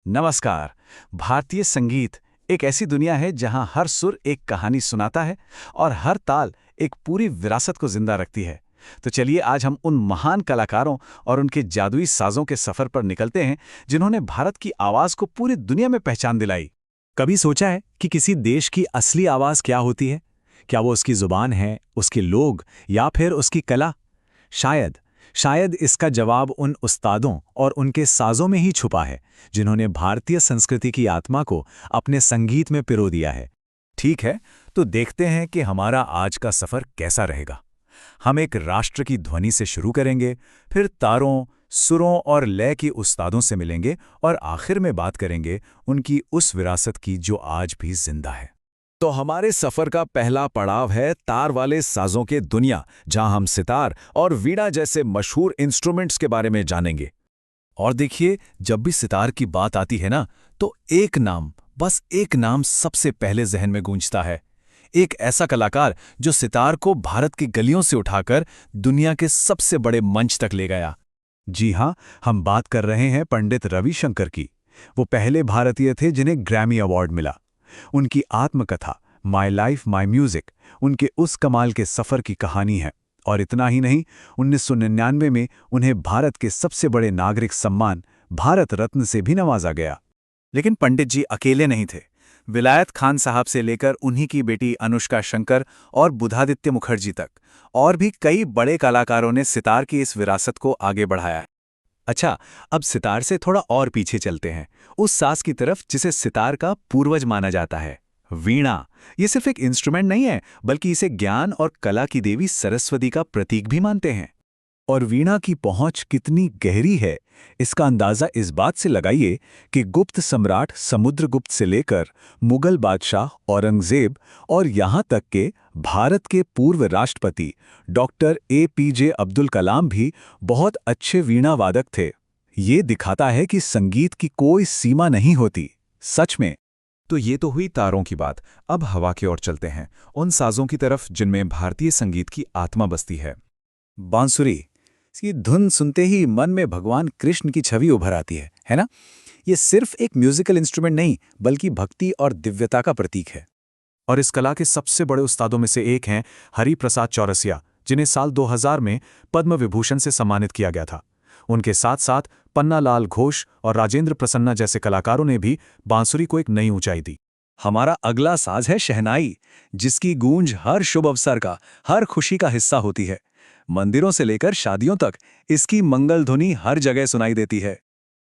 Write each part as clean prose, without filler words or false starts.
नमस्कार। भारतीय संगीत एक ऐसी दुनिया है जहां हर सुर एक कहानी सुनाता है और हर ताल एक पूरी विरासत को जिंदा रखती है। तो चलिए आज हम उन महान कलाकारों और उनके जादुई साजों के सफर पर निकलते हैं जिन्होंने भारत की आवाज को पूरी दुनिया में पहचान दिलाई। कभी सोचा है कि किसी देश की असली आवाज क्या होती है? क्या वो उसकी जुबान है, उसके लोग या फिर उसकी कला? शायद शायद इसका जवाब उन उस्तादों और उनके साजों में ही छुपा है जिन्होंने भारतीय संस्कृति की आत्मा को अपने संगीत में पिरो दिया है। ठीक है, तो देखते हैं कि हमारा आज का सफर कैसा रहेगा। हम एक राष्ट्र की ध्वनि से शुरू करेंगे, फिर तारों, सुरों और लय के उस्तादों से मिलेंगे और आखिर में बात करेंगे उनकी उस विरासत की जो आज भी जिंदा है। तो हमारे सफर का पहला पड़ाव है तार वाले साजों के दुनिया, जहां हम सितार और वीणा जैसे मशहूर इंस्ट्रूमेंट्स के बारे में जानेंगे। और देखिए, जब भी सितार की बात आती है ना, तो एक नाम, बस एक नाम सबसे पहले जहन में गूंजता है। एक ऐसा कलाकार जो सितार को भारत की गलियों से उठाकर दुनिया के सबसे बड़े मंच तक ले गया। जी हाँ, हम बात कर रहे हैं पंडित रविशंकर की। वो पहले भारतीय थे जिन्हें ग्रैमी अवार्ड मिला। उनकी आत्मकथा माई लाइफ माई म्यूजिक उनके उस कमाल के सफ़र की कहानी है। और इतना ही नहीं, 1999 में उन्हें भारत के सबसे बड़े नागरिक सम्मान भारत रत्न से भी नवाजा गया। लेकिन पंडित जी अकेले नहीं थे। विलायत खान साहब से लेकर उन्हीं की बेटी अनुष्का शंकर और बुधादित्य मुखर्जी तक और भी कई बड़े कलाकारों ने सितार की इस विरासत को आगे बढ़ाया है। अच्छा, अब सितार से थोड़ा और पीछे चलते हैं, उस साज की तरफ जिसे सितार का पूर्वज माना जाता है, वीणा। ये सिर्फ एक इंस्ट्रूमेंट नहीं है, बल्कि इसे ज्ञान और कला की देवी सरस्वती का प्रतीक भी मानते हैं। और वीणा की पहुंच कितनी गहरी है, इसका अंदाजा इस बात से लगाइए कि गुप्त सम्राट समुद्रगुप्त से लेकर मुगल बादशाह औरंगजेब और यहाँ तक के भारत के पूर्व राष्ट्रपति डॉक्टर APJ अब्दुल कलाम भी बहुत अच्छे वीणा वादक थे। ये दिखाता है कि संगीत की कोई सीमा नहीं होती। सच में। तो ये तो हुई तारों की बात। अब हवा की ओर चलते हैं, उन साजों की तरफ जिनमें भारतीय संगीत की आत्मा बसती है। बांसुरी। इसकी धुन सुनते ही मन में भगवान कृष्ण की छवि उभर आती है ना? ये सिर्फ एक म्यूजिकल इंस्ट्रूमेंट नहीं, बल्कि भक्ति और दिव्यता का प्रतीक है। और इस कला के सबसे बड़े उस्तादों में से एक हैं हरि प्रसाद चौरसिया, जिन्हें साल 2000 में पद्म विभूषण से सम्मानित किया गया था। उनके साथ साथ पन्नालाल घोष और राजेंद्र प्रसन्ना जैसे कलाकारों ने भी बांसुरी को एक नई ऊंचाई दी। हमारा अगला साज है शहनाई, जिसकी गूंज हर शुभ अवसर का, हर खुशी का हिस्सा होती है। मंदिरों से लेकर शादियों तक इसकी मंगल ध्वनि हर जगह सुनाई देती है।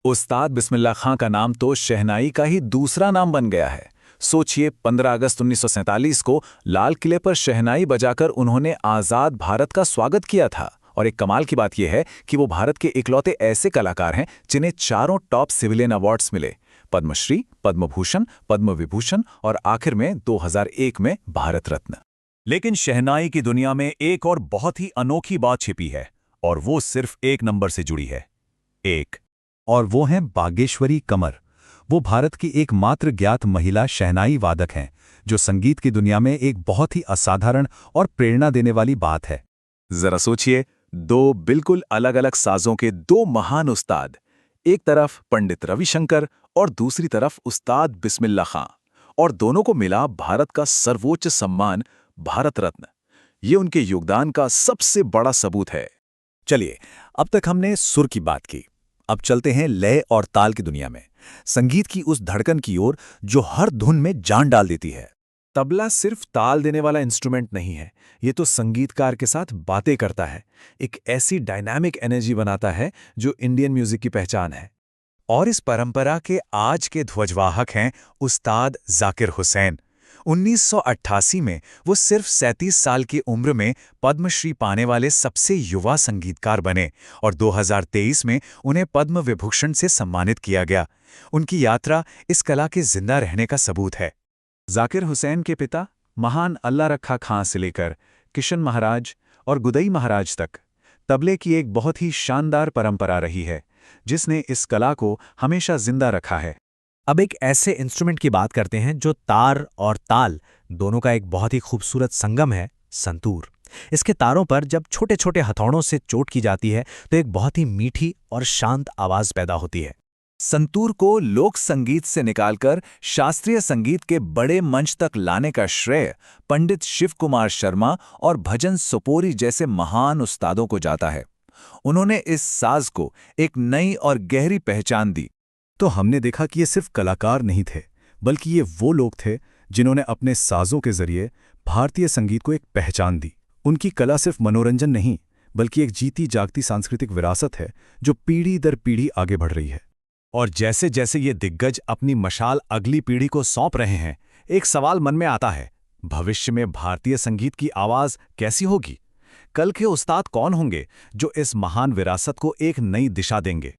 उस्ताद बिस्मिल्लाह खां का नाम तो शहनाई का ही दूसरा नाम बन गया है। सोचिए, 15 अगस्त 1947 को लाल किले पर शहनाई बजाकर उन्होंने आज़ाद भारत का स्वागत किया था। और एक कमाल की बात यह है कि वो भारत के इकलौते ऐसे कलाकार हैं जिन्हें चारों टॉप सिविलियन अवार्ड्स मिले: पद्मश्री, पद्म भूषण, पद्म विभूषण और आखिर में 2001 में भारत रत्न। लेकिन शहनाई की दुनिया में एक और बहुत ही अनोखी बात छिपी है, और वो सिर्फ एक नंबर से जुड़ी है। और वो है बागेश्वरी कमर। वो भारत की एकमात्र ज्ञात महिला शहनाई वादक हैं, जो संगीत की दुनिया में एक बहुत ही असाधारण और प्रेरणा देने वाली बात है। जरा सोचिए, दो बिल्कुल अलग अलग साजों के दो महान उस्ताद, एक तरफ पंडित रविशंकर और दूसरी तरफ उस्ताद बिस्मिल्लाह खां, और दोनों को मिला भारत का सर्वोच्च सम्मान भारत रत्न। ये उनके योगदान का सबसे बड़ा सबूत है। चलिए, अब तक हमने सुर की बात की, अब चलते हैं लय और ताल की दुनिया में, संगीत की उस धड़कन की ओर जो हर धुन में जान डाल देती है। तबला सिर्फ ताल देने वाला इंस्ट्रूमेंट नहीं है, ये तो संगीतकार के साथ बातें करता है, एक ऐसी डायनामिक एनर्जी बनाता है जो इंडियन म्यूजिक की पहचान है। और इस परंपरा के आज के ध्वजवाहक हैं उस्ताद जाकिर हुसैन। 1988 में वो सिर्फ 37 साल की उम्र में पद्मश्री पाने वाले सबसे युवा संगीतकार बने और 2023 में उन्हें पद्म विभूषण से सम्मानित किया गया। उनकी यात्रा इस कला के जिंदा रहने का सबूत है। जाकिर हुसैन के पिता महान अल्लाह रखा खां से लेकर किशन महाराज और गुदई महाराज तक तबले की एक बहुत ही शानदार परंपरा रही है, जिसने इस कला को हमेशा जिंदा रखा है। अब एक ऐसे इंस्ट्रूमेंट की बात करते हैं जो तार और ताल दोनों का एक बहुत ही खूबसूरत संगम है, संतूर। इसके तारों पर जब छोटे छोटे हथौड़ों से चोट की जाती है तो एक बहुत ही मीठी और शांत आवाज पैदा होती है। संतूर को लोक संगीत से निकालकर शास्त्रीय संगीत के बड़े मंच तक लाने का श्रेय पंडित शिव कुमार शर्मा और भजन सोपोरी जैसे महान उस्तादों को जाता है। उन्होंने इस साज को एक नई और गहरी पहचान दी। तो हमने देखा कि ये सिर्फ कलाकार नहीं थे, बल्कि ये वो लोग थे जिन्होंने अपने साजों के जरिए भारतीय संगीत को एक पहचान दी। उनकी कला सिर्फ मनोरंजन नहीं, बल्कि एक जीती जागती सांस्कृतिक विरासत है जो पीढ़ी दर पीढ़ी आगे बढ़ रही है। और जैसे जैसे ये दिग्गज अपनी मशाल अगली पीढ़ी को सौंप रहे हैं, एक सवाल मन में आता है, भविष्य में भारतीय संगीत की आवाज कैसी होगी? कल के उस्ताद कौन होंगे जो इस महान विरासत को एक नई दिशा देंगे?